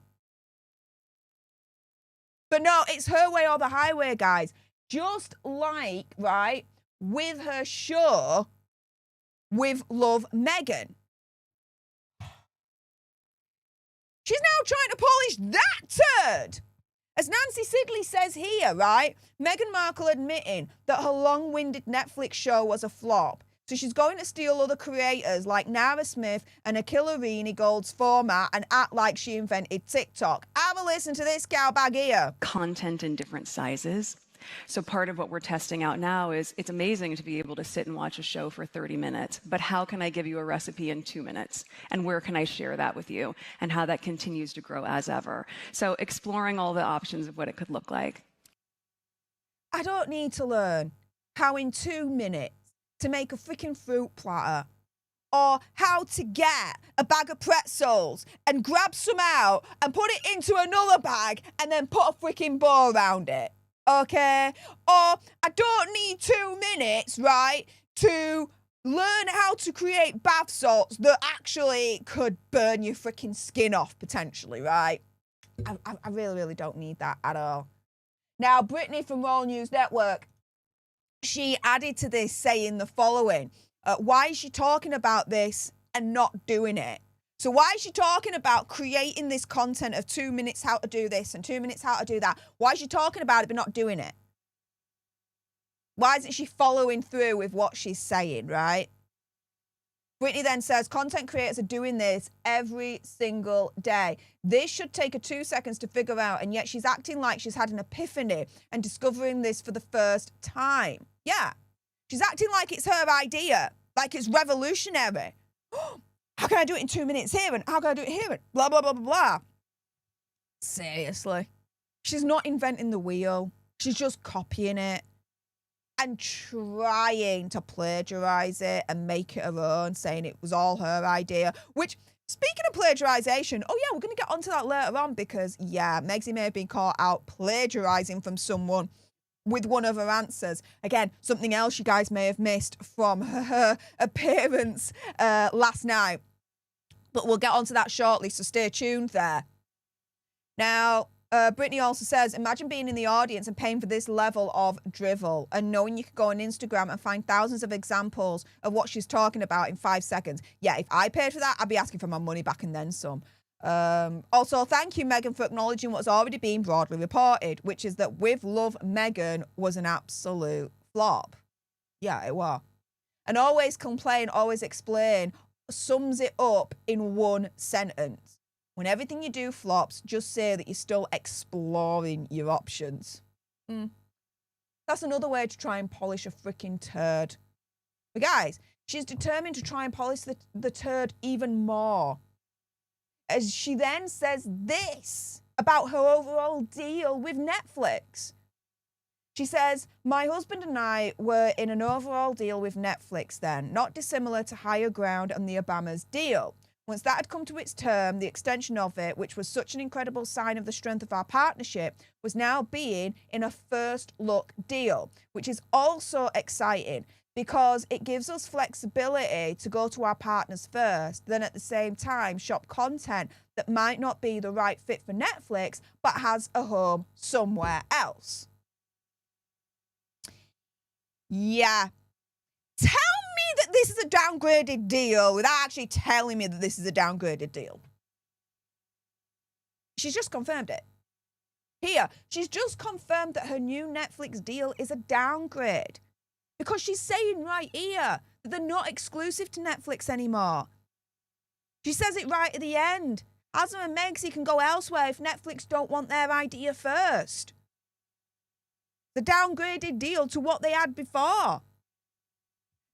But no, it's her way or the highway, guys. Just like, right, with her show with Love Meghan. She's now trying to polish that turd. As Nancy Sidley says here, right, Meghan Markle admitting that her long-winded Netflix show was a flop. So she's going to steal other creators like Nara Smith and Akila Gold's format and act like she invented TikTok. Have a listen to this gal bag here. Content in different sizes. So part of what we're testing out now is it's amazing to be able to sit and watch a show for 30 minutes, but how can I give you a recipe in 2 minutes? And where can I share that with you? And how that continues to grow as ever. So exploring all the options of what it could look like. I don't need to learn how in 2 minutes to make a freaking fruit platter, or how to get a bag of pretzels and grab some out and put it into another bag and then put a freaking bow around it. Okay? Or I don't need 2 minutes, right, to learn how to create bath salts that actually could burn your freaking skin off potentially, right? I really, really don't need that at all. Now, Brittany from Royal News Network, she added to this saying the following. Why is she talking about this and not doing it? So why is she talking about creating this content of 2 minutes how to do this and 2 minutes how to do that? Why is she talking about it but not doing it? Why isn't she following through with what she's saying, right? Brittany then says, content creators are doing this every single day. This should take her 2 seconds to figure out, and yet she's acting like she's had an epiphany and discovering this for the first time. Yeah, she's acting like it's her idea, like it's revolutionary. How can I do it in 2 minutes here? And how can I do it here? And blah, blah, blah, blah, blah. Seriously. She's not inventing the wheel. She's just copying it and trying to plagiarize it and make it her own, saying it was all her idea. Which, speaking of plagiarization, oh yeah, we're going to get onto that later on because, yeah, Megxie may have been caught out plagiarizing from someone with one of her answers. Again, something else you guys may have missed from her appearance last night. But we'll get onto that shortly, so stay tuned there. Now, Brittany also says, imagine being in the audience and paying for this level of drivel and knowing you could go on Instagram and find thousands of examples of what she's talking about in 5 seconds. Yeah, if I paid for that, I'd be asking for my money back and then some. Also, thank you, Meghan, for acknowledging what's already been broadly reported, which is that With Love Meghan was an absolute flop. Yeah, it was. And always complain, always explain sums it up in one sentence. When everything you do flops, just say that you're still exploring your options. That's another way to try and polish a freaking turd. But guys, she's determined to try and polish the turd even more. As she then says this about her overall deal with Netflix. She says, my husband and I were in an overall deal with Netflix then, not dissimilar to Higher Ground and the Obamas deal. Once that had come to its term, the extension of it, which was such an incredible sign of the strength of our partnership, was now being in a first look deal, which is also exciting because it gives us flexibility to go to our partners first, then at the same time shop content that might not be the right fit for Netflix, but has a home somewhere else. Yeah. Tell me that this is a downgraded deal without actually telling me that this is a downgraded deal. She's just confirmed it. Here, she's just confirmed that her new Netflix deal is a downgrade. Because she's saying right here that they're not exclusive to Netflix anymore. She says it right at the end. Asma and Megsy can go elsewhere if Netflix don't want their idea first. The downgraded deal to what they had before.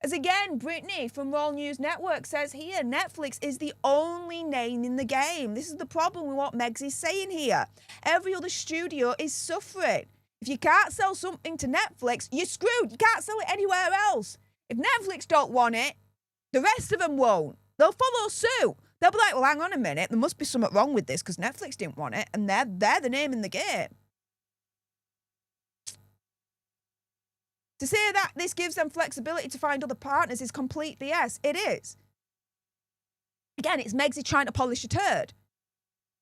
As again, Brittany from Roll News Network says here, Netflix is the only name in the game. This is the problem with what Megsy's saying here. Every other studio is suffering. If you can't sell something to Netflix, you're screwed. You can't sell it anywhere else. If Netflix don't want it, the rest of them won't. They'll follow suit. They'll be like, well, hang on a minute. There must be something wrong with this because Netflix didn't want it, and they're the name in the game. To say that this gives them flexibility to find other partners is complete BS. It is. Again, it's Megsy trying to polish a turd.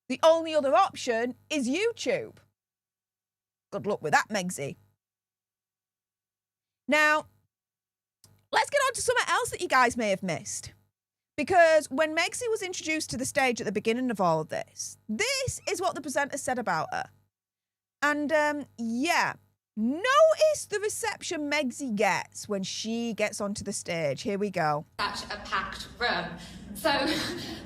The only other option is YouTube. Good luck with that, Megsy. Now, let's get on to something else that you guys may have missed. Because when Megsy was introduced to the stage at the beginning of all of this is what the presenter said about her. And, yeah, notice the reception Megsy gets when she gets onto the stage. Here we go. Such a packed room. So,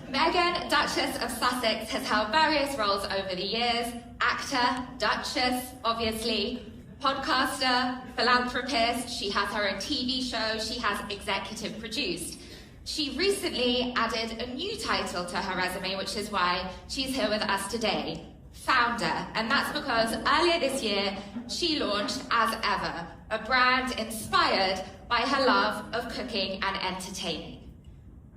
Meghan, Duchess of Sussex, has held various roles over the years. Actor, Duchess, obviously, podcaster, philanthropist. She has her own TV show. She has executive produced. She recently added a new title to her resume, which is why she's here with us today. Founder, and that's because earlier this year she launched As Ever, a brand inspired by her love of cooking and entertaining.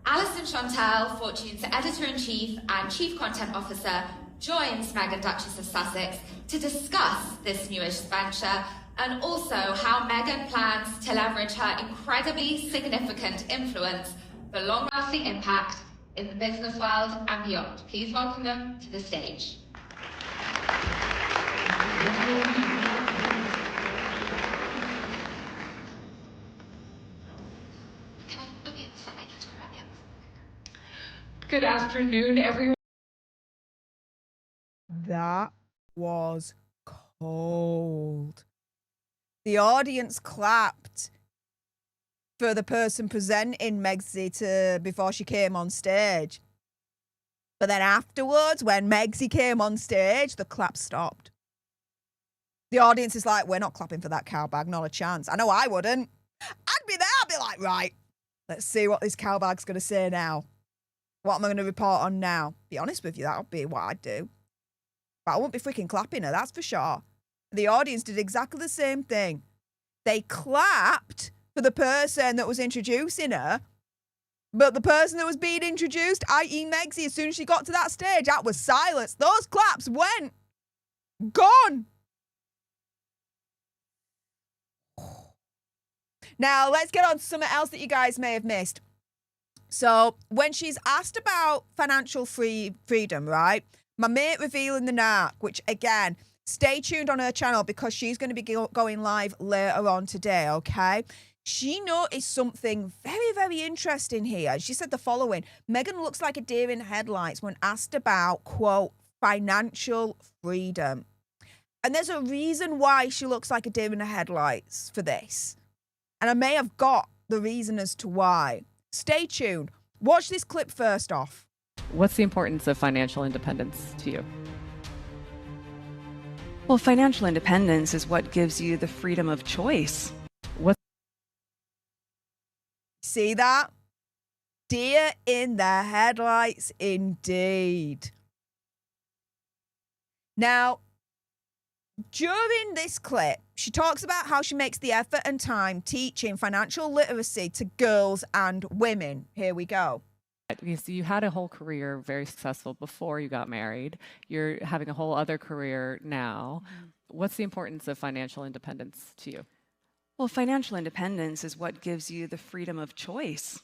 Alison Chantal, Fortune's editor-in-chief and chief content officer, joins Meghan, Duchess of Sussex to discuss this newish venture and also how Meghan plans to leverage her incredibly significant influence for long-lasting impact in the business world and beyond. Please welcome them to the stage. Good afternoon, everyone. That was cold. The audience clapped for the person presenting Megsy before she came on stage. But then afterwards, when Megsy came on stage, the clap stopped. The audience is like, we're not clapping for that cow bag, not a chance. I know I wouldn't. I'd be there, I'd be like, right, let's see what this cow bag's going to say now. What am I going to report on now? Be honest with you, that would be what I'd do. But I wouldn't be freaking clapping her, that's for sure. The audience did exactly the same thing. They clapped for the person that was introducing her, but the person that was being introduced, i.e. Megsy, as soon as she got to that stage, that was silence. Those claps went. Gone. Now, let's get on to something else that you guys may have missed. So, when she's asked about financial freedom, right? My mate revealing the narc, which, again, stay tuned on her channel because she's going to be going live later on today, okay? She noticed something very, very interesting here. She said the following: Meghan looks like a deer in headlights when asked about, quote, financial freedom. And there's a reason why she looks like a deer in the headlights for this. And I may have got the reason as to why. Stay tuned. Watch this clip first off. What's the importance of financial independence to you? Well, financial independence is what gives you the freedom of choice. See that? Deer in the headlights indeed. Now, during this clip, she talks about how she makes the effort and time teaching financial literacy to girls and women. Here we go. Because you had a whole career, very successful before you got married. You're having a whole other career now. What's the importance of financial independence to you? Well, financial independence is what gives you the freedom of choice.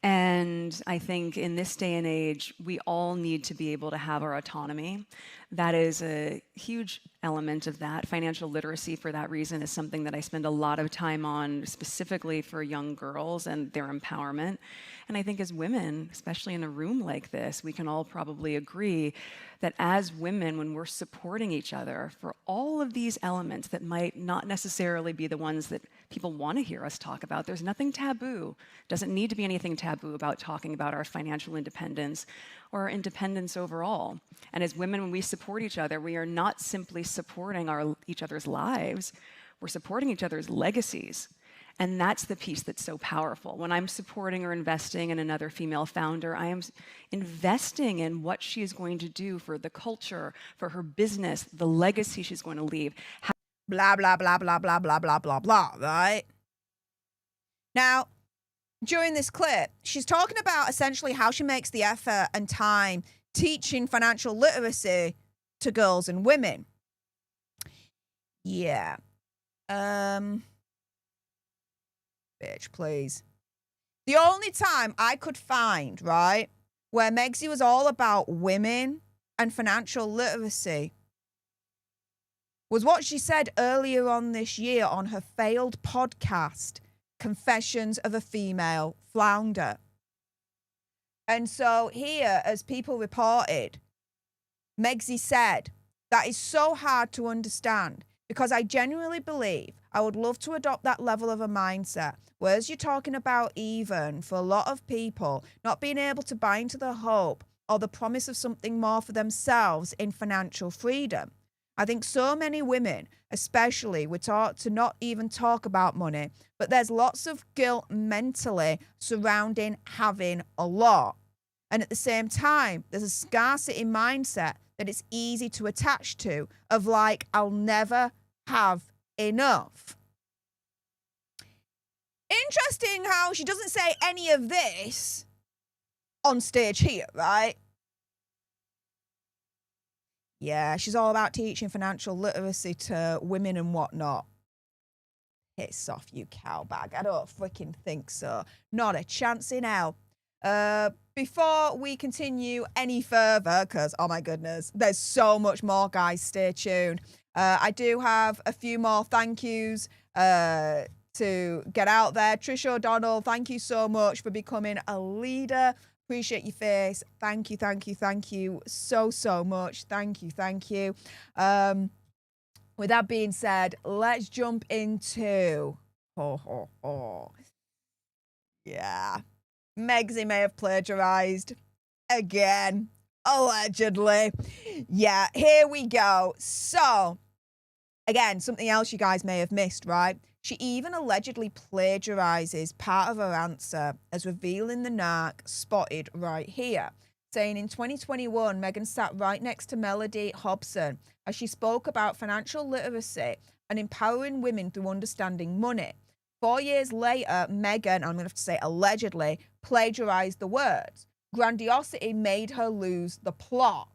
And I think in this day and age, we all need to be able to have our autonomy. That is a huge element of that. Financial literacy, for that reason, is something that I spend a lot of time on, specifically for young girls and their empowerment. And I think as women, especially in a room like this, we can all probably agree that as women, when we're supporting each other for all of these elements that might not necessarily be the ones that people want to hear us talk about, there's nothing taboo. Doesn't need to be anything taboo about talking about our financial independence or our independence overall. And as women, when we support each other, we are not simply supporting each other's lives, we're supporting each other's legacies. And that's the piece that's so powerful. When I'm supporting or investing in another female founder, I am investing in what she is going to do for the culture, for her business, the legacy she's going to leave. Blah, blah, blah, blah, blah, blah, blah, blah, blah, right? Now, during this clip, she's talking about essentially how she makes the effort and time teaching financial literacy to girls and women. Yeah. Bitch, please. The only time I could find, right, where Megsy was all about women and financial literacy was what she said earlier on this year on her failed podcast, Confessions of a Female Flounder. And so here, as people reported, Megsy said, that is so hard to understand because I genuinely believe I would love to adopt that level of a mindset. Whereas you're talking about even for a lot of people not being able to buy into the hope or the promise of something more for themselves in financial freedom. I think so many women, especially, we're taught to not even talk about money, but there's lots of guilt mentally surrounding having a lot. And at the same time, there's a scarcity mindset that it's easy to attach to of like, I'll never have enough. Interesting how she doesn't say any of this on stage here, right? Yeah, she's all about teaching financial literacy to women and whatnot. Piss off, you cowbag. I don't freaking think so. Not a chance in hell. Before we continue any further, because, oh my goodness, there's so much more, guys. Stay tuned. I do have a few more thank yous to get out there. Trish O'Donnell, thank you so much for becoming a leader. Appreciate your face. Thank you, thank you, thank you so, so much. Thank you, thank you. With that being said, let's jump into... Yeah. Megsy may have plagiarized again, allegedly. Yeah, here we go. So, again, something else you guys may have missed, right? She even allegedly plagiarizes part of her answer as revealing the narc spotted right here, saying in 2021, Meghan sat right next to Melody Hobson as she spoke about financial literacy and empowering women through understanding money. 4 years later, Meghan, I'm going to have to say allegedly, plagiarized the words. Grandiosity made her lose the plot.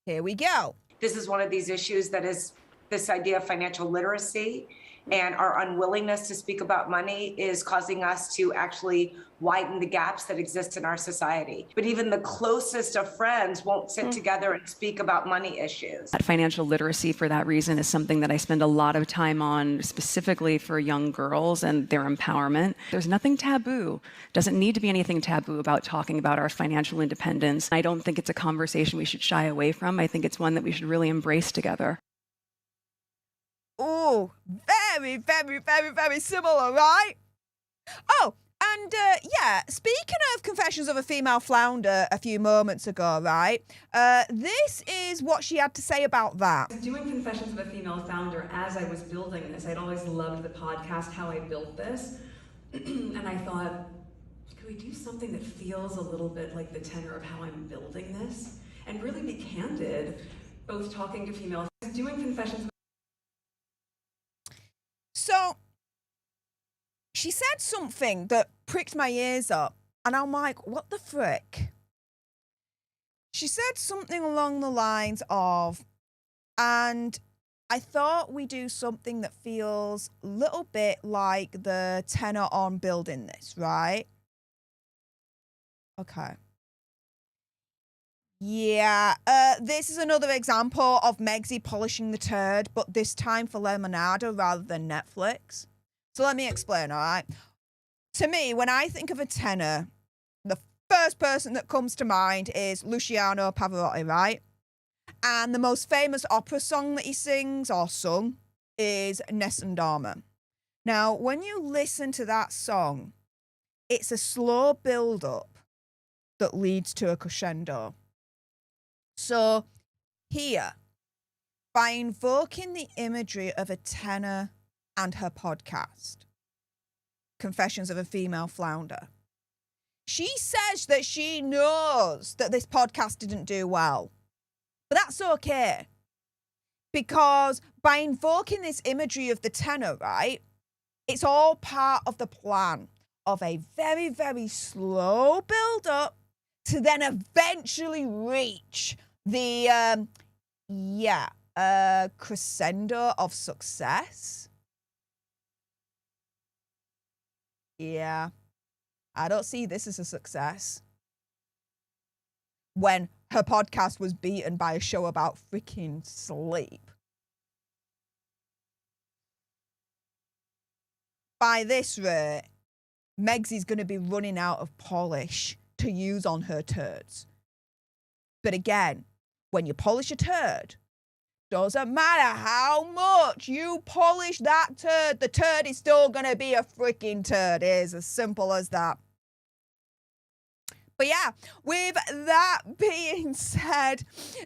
Here we go. This is one of these issues that is this idea of financial literacy, and our unwillingness to speak about money is causing us to actually widen the gaps that exist in our society. But even the closest of friends won't sit together and speak about money issues. Financial literacy, for that reason, is something that I spend a lot of time on, specifically for young girls and their empowerment. There's nothing taboo. Doesn't need to be anything taboo about talking about our financial independence. I don't think it's a conversation we should shy away from. I think it's one that we should really embrace together. Oh, very, very, very, very similar, right? Oh, and yeah, speaking of Confessions of a Female Flounder a few moments ago, right? This is what she had to say about that. I was doing Confessions of a Female Founder as I was building this. I'd always loved the podcast, how I built this. And I thought, could we do something that feels a little bit like the tenor of how I'm building this? And really be candid, both talking to females, doing Confessions So she said something that pricked my ears up, and I'm like, what the frick? She said something along the lines of, and I thought we do something that feels a little bit like the tenor on building this, right? Okay. Yeah, this is another example of Megsy polishing the turd, but this time for Lemonada rather than Netflix. So let me explain, all right? To me, when I think of a tenor, the first person that comes to mind is Luciano Pavarotti, right? And the most famous opera song that he sings or sung is Nessun Dorma. Now, when you listen to that song, it's a slow build-up that leads to a crescendo. So here, by invoking the imagery of a tenor and her podcast, Confessions of a Female Flounder, she says that she knows that this podcast didn't do well. But that's okay. Because by invoking this imagery of the tenor, right, it's all part of the plan of a very, very slow build-up to then eventually reach the, crescendo of success. Yeah, I don't see this as a success. When her podcast was beaten by a show about freaking sleep. By this rate, Megsy's going to be running out of polish to use on her turds. But again, when you polish a turd, doesn't matter how much you polish that turd, the turd is still going to be a freaking turd. It is as simple as that. But yeah, with that being said,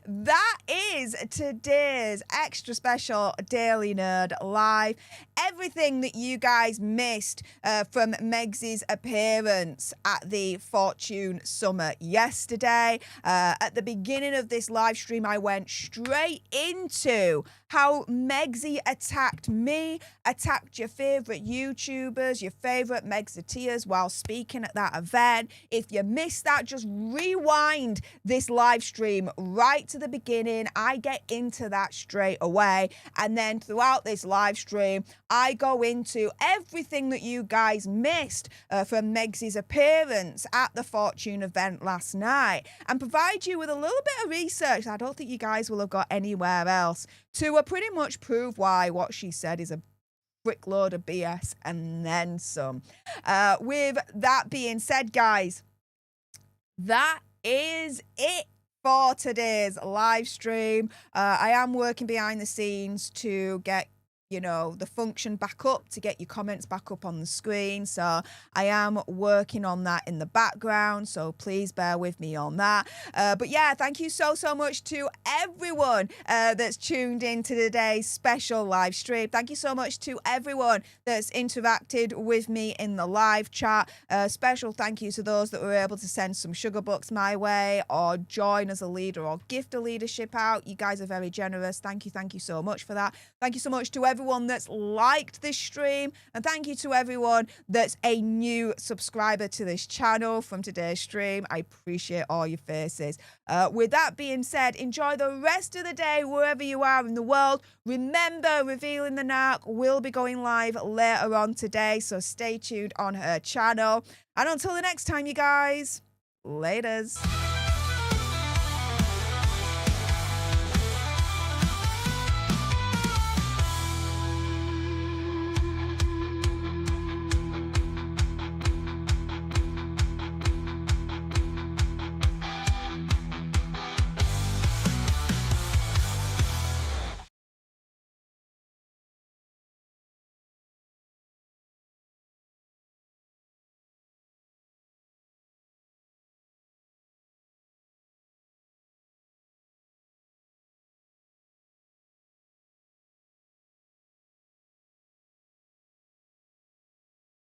that is today's extra special Daily Nerd Live. Everything that you guys missed from Megsy's appearance at the Fortune Summit yesterday. At the beginning of this live stream, I went straight into how Megsy attacked me, attacked your favourite YouTubers, your favourite Megseteers while speaking at that event. If you missed that, just rewind this live stream right to the beginning. I get into that straight away. And then throughout this live stream, I go into everything that you guys missed from Megsy's appearance at the Fortune event last night and provide you with a little bit of research I don't think you guys will have got anywhere else to pretty much prove why what she said is a brickload of BS and then some. With that being said, guys, that is it for today's live stream. I am working behind the scenes to get the function back up, to get your comments back up on the screen. So I am working on that in the background. So please bear with me on that. But yeah, thank you so much to everyone that's tuned in to today's special live stream. Thank you so much to everyone that's interacted with me in the live chat. Special thank you to those that were able to send some sugar bucks my way or join as a leader or gift a leadership out. You guys are very generous. Thank you so much for that. Thank you so much to everyone that's liked this stream, and thank you to everyone that's a new subscriber to this channel from today's stream. I appreciate all your faces. With that being said, enjoy the rest of the day wherever you are in the world. Remember, Revealing the Narc will be going live later on today, so stay tuned on her channel. And until the next time, you guys, laters.